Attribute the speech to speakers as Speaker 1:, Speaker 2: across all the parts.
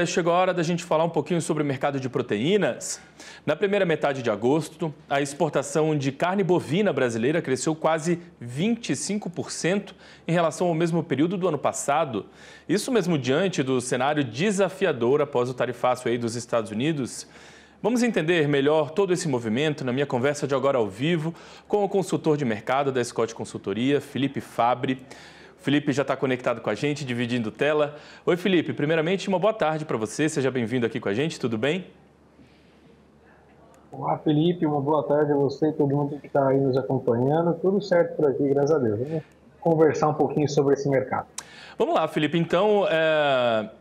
Speaker 1: Chegou a hora da gente falar um pouquinho sobre o mercado de proteínas. Na primeira metade de agosto, a exportação de carne bovina brasileira cresceu quase 25% em relação ao mesmo período do ano passado. Isso mesmo diante do cenário desafiador após o tarifaço aí dos Estados Unidos. Vamos entender melhor todo esse movimento na minha conversa de agora ao vivo com o consultor de mercado da Scott Consultoria, Felipe Fabbri. Felipe já está conectado com a gente, dividindo tela. Oi, Felipe. Primeiramente, uma boa tarde para você. Seja bem-vindo aqui com a gente. Tudo bem?
Speaker 2: Olá, Felipe. Uma boa tarde a você e todo mundo que está aí nos acompanhando. Tudo certo por aqui, graças a Deus. Vamos conversar um pouquinho sobre esse mercado.
Speaker 1: Vamos lá, Felipe. Então,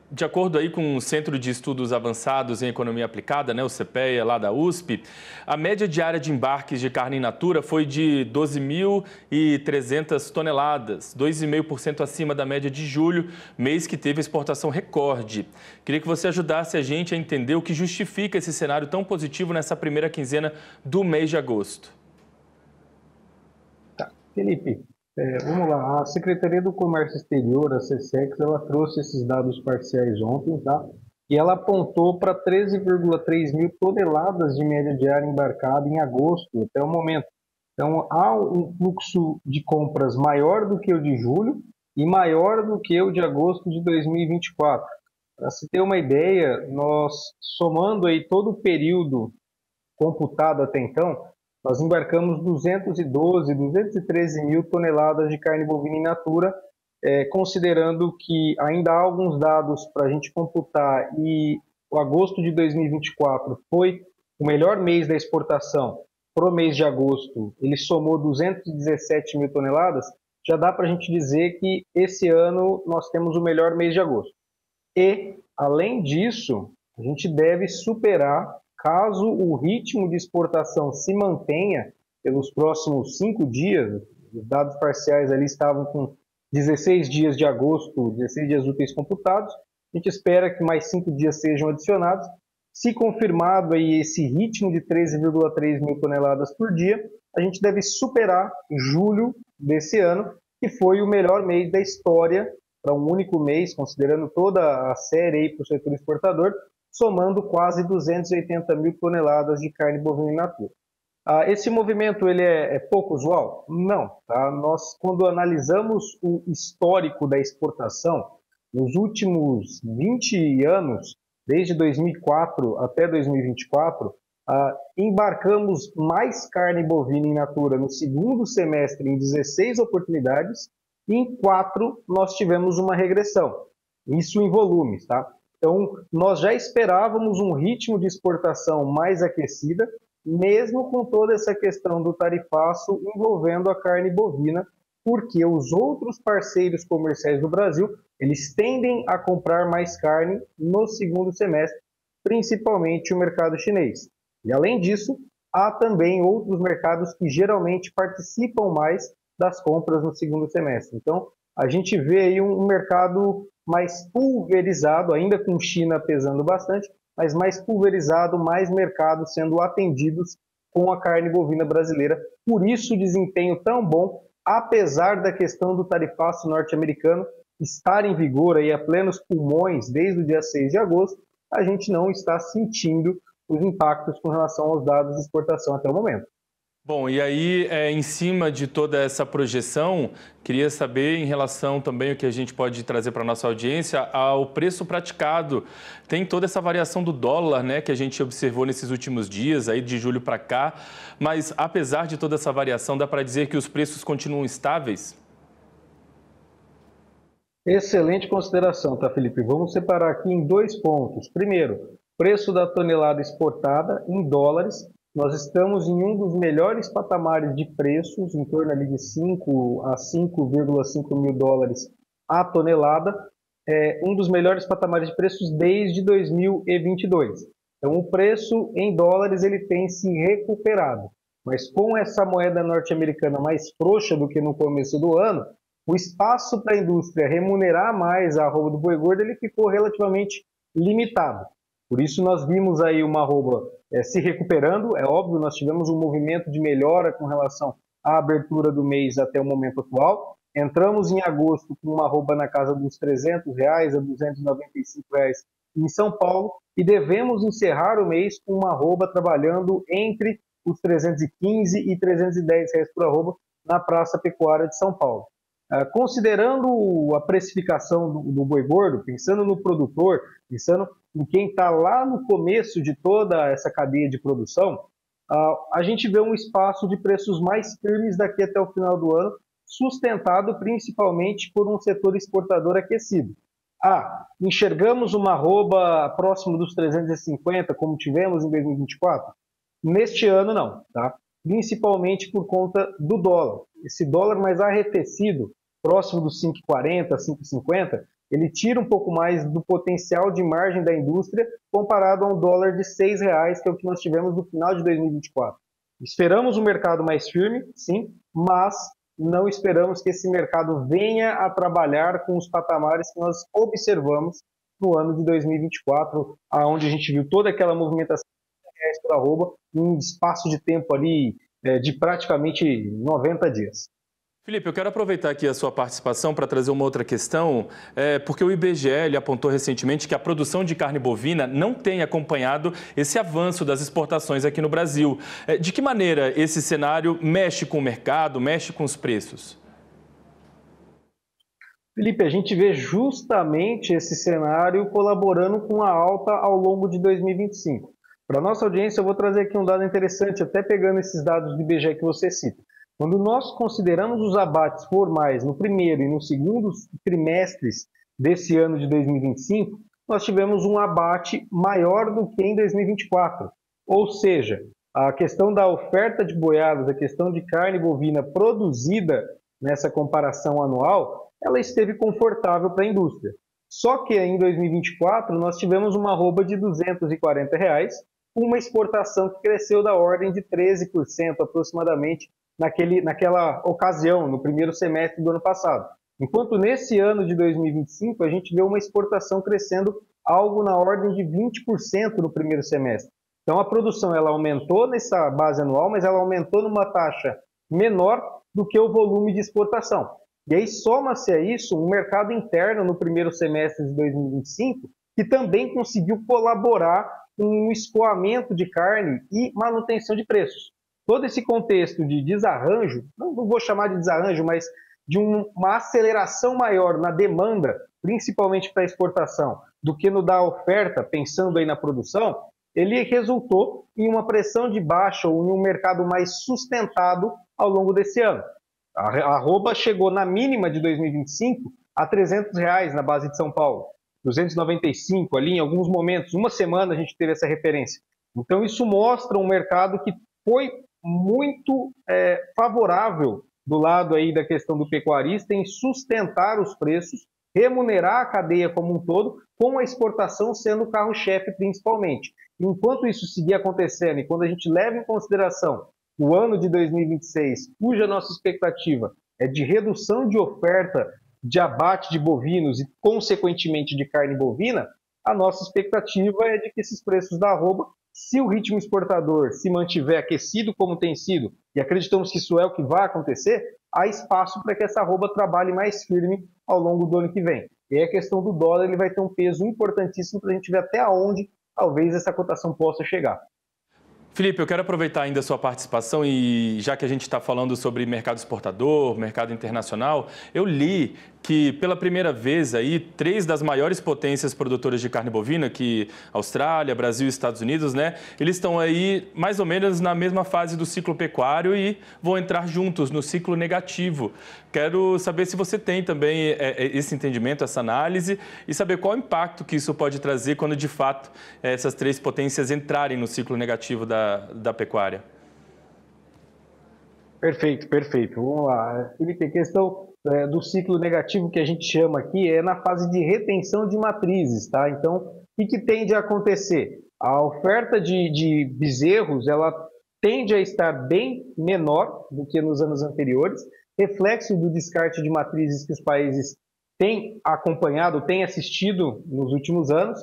Speaker 1: de acordo aí com o Centro de Estudos Avançados em Economia Aplicada, né, o CPEA, lá da USP, a média diária de embarques de carne in natura foi de 12.300 toneladas, 2,5% acima da média de julho, mês que teve exportação recorde. Queria que você ajudasse a gente a entender o que justifica esse cenário tão positivo nessa primeira quinzena do mês de agosto.
Speaker 2: Tá. Felipe, vamos lá. A Secretaria do Comércio Exterior, a SECEX, ela trouxe esses dados parciais ontem, tá? E ela apontou para 13,3 mil toneladas de média diária embarcada em agosto até o momento. Então, há um fluxo de compras maior do que o de julho e maior do que o de agosto de 2024. Para se ter uma ideia, nós somando aí todo o período computado até então, nós embarcamos 213 mil toneladas de carne bovina in natura, considerando que ainda há alguns dados para a gente computar e o agosto de 2024 foi o melhor mês da exportação. Para o mês de agosto, ele somou 217 mil toneladas, já dá para a gente dizer que esse ano nós temos o melhor mês de agosto. E, além disso, a gente deve superar, caso o ritmo de exportação se mantenha pelos próximos 5 dias, os dados parciais ali estavam com 16 dias de agosto, 16 dias úteis computados, a gente espera que mais 5 dias sejam adicionados. Se confirmado aí esse ritmo de 13,3 mil toneladas por dia, a gente deve superar julho desse ano, que foi o melhor mês da história para um único mês, considerando toda a série aí para o setor exportador, somando quase 280 mil toneladas de carne bovina in natura. Esse movimento ele é pouco usual? Não. Tá? Nós, quando analisamos o histórico da exportação, nos últimos 20 anos, desde 2004 até 2024, embarcamos mais carne bovina in natura no segundo semestre em 16 oportunidades, e em 4 nós tivemos uma regressão, isso em volumes, tá? Então, nós já esperávamos um ritmo de exportação mais aquecida, mesmo com toda essa questão do tarifaço envolvendo a carne bovina, porque os outros parceiros comerciais do Brasil, eles tendem a comprar mais carne no segundo semestre, principalmente o mercado chinês. E, além disso, há também outros mercados que geralmente participam mais das compras no segundo semestre. Então, a gente vê aí um mercado mais pulverizado, ainda com China pesando bastante, mas mais pulverizado, mais mercados sendo atendidos com a carne bovina brasileira. Por isso o desempenho tão bom, apesar da questão do tarifaço norte-americano estar em vigor aí a plenos pulmões desde o dia 6 de agosto, a gente não está sentindo os impactos com relação aos dados de exportação até o momento.
Speaker 1: Bom, e aí, em cima de toda essa projeção, queria saber em relação também o que a gente pode trazer para a nossa audiência ao preço praticado. Tem toda essa variação do dólar, né, que a gente observou nesses últimos dias, aí de julho para cá, mas apesar de toda essa variação, dá para dizer que os preços continuam estáveis?
Speaker 2: Excelente consideração, tá, Felipe? Vamos separar aqui em 2 pontos. Primeiro, preço da tonelada exportada em dólares. Nós estamos em um dos melhores patamares de preços, em torno ali de 5 a 5,5 mil dólares a tonelada, um dos melhores patamares de preços desde 2022. Então, o preço em dólares ele tem se recuperado, mas com essa moeda norte-americana mais frouxa do que no começo do ano, o espaço para a indústria remunerar mais a arroba do boi gordo ele ficou relativamente limitado. Por isso nós vimos aí uma arroba se recuperando, é óbvio, nós tivemos um movimento de melhora com relação à abertura do mês até o momento atual. Entramos em agosto com uma arroba na casa dos R$300 a R$295 em São Paulo, e devemos encerrar o mês com uma arroba trabalhando entre os 315 e 310 reais por arroba na Praça Pecuária de São Paulo. Considerando a precificação do boi gordo, pensando no produtor, pensando em quem está lá no começo de toda essa cadeia de produção, a gente vê um espaço de preços mais firmes daqui até o final do ano, sustentado principalmente por um setor exportador aquecido. Enxergamos uma arroba próximo dos 350, como tivemos em 2024? Neste ano, não, tá? Principalmente por conta do dólar. Esse dólar mais arrefecido, próximo dos 5,40, 5,50, ele tira um pouco mais do potencial de margem da indústria comparado a um dólar de R$6, que é o que nós tivemos no final de 2024. Esperamos um mercado mais firme, sim, mas não esperamos que esse mercado venha a trabalhar com os patamares que nós observamos no ano de 2024, onde a gente viu toda aquela movimentação por arroba em um espaço de tempo ali de praticamente 90 dias.
Speaker 1: Felipe, eu quero aproveitar aqui a sua participação para trazer uma outra questão, porque o IBGE ele apontou recentemente que a produção de carne bovina não tem acompanhado esse avanço das exportações aqui no Brasil. De que maneira esse cenário mexe com o mercado, mexe com os preços?
Speaker 2: Felipe, a gente vê justamente esse cenário colaborando com a alta ao longo de 2025. Para a nossa audiência, eu vou trazer aqui um dado interessante, até pegando esses dados do IBGE que você cita. Quando nós consideramos os abates formais no primeiro e no segundo trimestres desse ano de 2025, nós tivemos um abate maior do que em 2024. Ou seja, a questão da oferta de boiadas, a questão de carne bovina produzida nessa comparação anual, ela esteve confortável para a indústria. Só que em 2024 nós tivemos uma arroba de R$240, uma exportação que cresceu da ordem de 13% aproximadamente naquela ocasião, no primeiro semestre do ano passado. Enquanto nesse ano de 2025 a gente vê uma exportação crescendo algo na ordem de 20% no primeiro semestre. Então a produção ela aumentou nessa base anual, mas ela aumentou numa taxa menor do que o volume de exportação. E aí soma-se a isso um mercado interno no primeiro semestre de 2025 que também conseguiu colaborar com um escoamento de carne e manutenção de preços. Todo esse contexto de desarranjo, não vou chamar de desarranjo, mas de uma aceleração maior na demanda, principalmente para exportação, do que no da oferta, pensando aí na produção, ele resultou em uma pressão de baixa ou em um mercado mais sustentado ao longo desse ano. A arroba chegou na mínima de 2025 a R$300 na base de São Paulo, 295 ali em alguns momentos, uma semana a gente teve essa referência. Então isso mostra um mercado que foi muito favorável do lado aí da questão do pecuarista em sustentar os preços, remunerar a cadeia como um todo, com a exportação sendo o carro-chefe principalmente. Enquanto isso seguir acontecendo e quando a gente leva em consideração o ano de 2026, cuja nossa expectativa é de redução de oferta de abate de bovinos e, consequentemente, de carne bovina, a nossa expectativa é de que esses preços da arroba, se o ritmo exportador se mantiver aquecido como tem sido, e acreditamos que isso é o que vai acontecer, há espaço para que essa arroba trabalhe mais firme ao longo do ano que vem. E aí a questão do dólar ele vai ter um peso importantíssimo para a gente ver até onde talvez essa cotação possa chegar.
Speaker 1: Felipe, eu quero aproveitar ainda a sua participação e já que a gente está falando sobre mercado exportador, mercado internacional, eu li que pela primeira vez aí 3 das maiores potências produtoras de carne bovina, que Austrália, Brasil e Estados Unidos, né, eles estão aí mais ou menos na mesma fase do ciclo pecuário e vão entrar juntos no ciclo negativo. Quero saber se você tem também esse entendimento, essa análise e saber qual o impacto que isso pode trazer quando de fato essas 3 potências entrarem no ciclo negativo da pecuária.
Speaker 2: Perfeito. Vamos lá. Felipe, a questão do ciclo negativo que a gente chama aqui é na fase de retenção de matrizes, tá? Então, o que tende a acontecer? A oferta de bezerros, ela tende a estar bem menor do que nos anos anteriores, reflexo do descarte de matrizes que os países têm acompanhado, têm assistido nos últimos anos,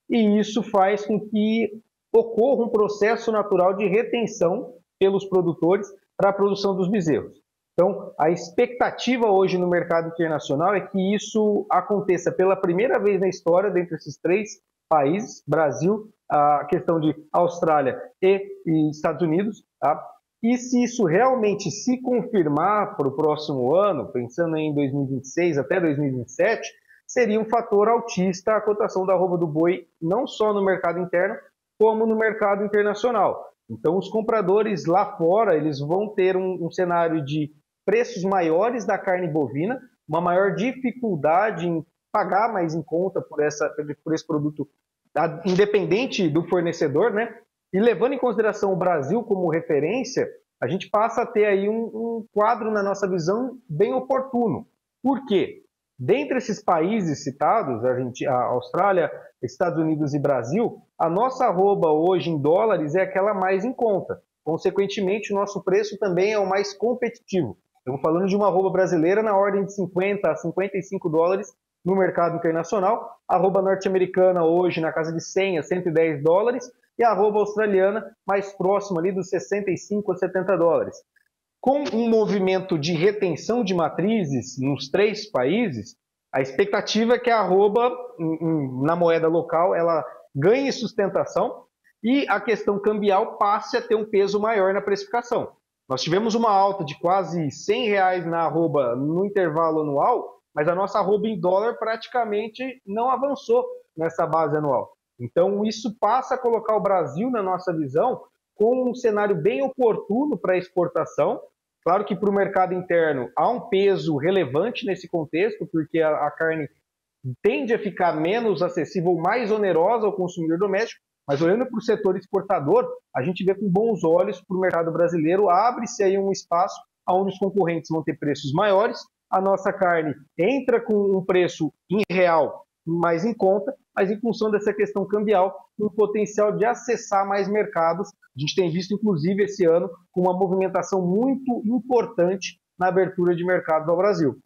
Speaker 2: e isso faz com que ocorra um processo natural de retenção pelos produtores para a produção dos bezerros. Então, a expectativa hoje no mercado internacional é que isso aconteça pela primeira vez na história, dentre esses 3 países, Brasil, a questão de Austrália e Estados Unidos, tá? E se isso realmente se confirmar para o próximo ano, pensando em 2026 até 2027, seria um fator altista a cotação da arroba do boi, não só no mercado interno, como no mercado internacional. Então, os compradores lá fora, eles vão ter um cenário de preços maiores da carne bovina, uma maior dificuldade em pagar mais em conta por esse produto, independente do fornecedor, né? E levando em consideração o Brasil como referência, a gente passa a ter aí um quadro, na nossa visão, bem oportuno. Por quê? Dentre esses países citados, a Austrália, Estados Unidos e Brasil, a nossa arroba hoje em dólares é aquela mais em conta. Consequentemente, o nosso preço também é o mais competitivo. Estamos falando de uma arroba brasileira na ordem de 50 a 55 dólares no mercado internacional, a arroba norte-americana hoje na casa de 100 a 110 dólares e a arroba australiana mais próxima ali dos 65 a 70 dólares. Com um movimento de retenção de matrizes nos 3 países, a expectativa é que a arroba na moeda local ela ganhe sustentação e a questão cambial passe a ter um peso maior na precificação. Nós tivemos uma alta de quase R$100 na arroba no intervalo anual, mas a nossa arroba em dólar praticamente não avançou nessa base anual. Então, isso passa a colocar o Brasil, na nossa visão, com um cenário bem oportuno para exportação. Claro que para o mercado interno há um peso relevante nesse contexto, porque a carne tende a ficar menos acessível, mais onerosa ao consumidor doméstico, mas olhando para o setor exportador, a gente vê com bons olhos para o mercado brasileiro, abre-se aí um espaço onde os concorrentes vão ter preços maiores, a nossa carne entra com um preço em real mais em conta, mas em função dessa questão cambial, um potencial de acessar mais mercados. A gente tem visto, inclusive, esse ano, com uma movimentação muito importante na abertura de mercados ao Brasil.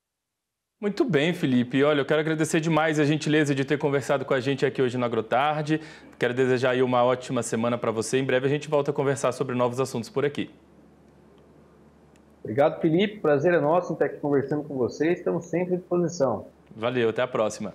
Speaker 1: Muito bem, Felipe. Olha, eu quero agradecer demais a gentileza de ter conversado com a gente aqui hoje no AgroTarde. Quero desejar aí uma ótima semana para você. Em breve a gente volta a conversar sobre novos assuntos por aqui.
Speaker 2: Obrigado, Felipe. Prazer é nosso estar aqui conversando com vocês. Estamos sempre à disposição.
Speaker 1: Valeu, até a próxima.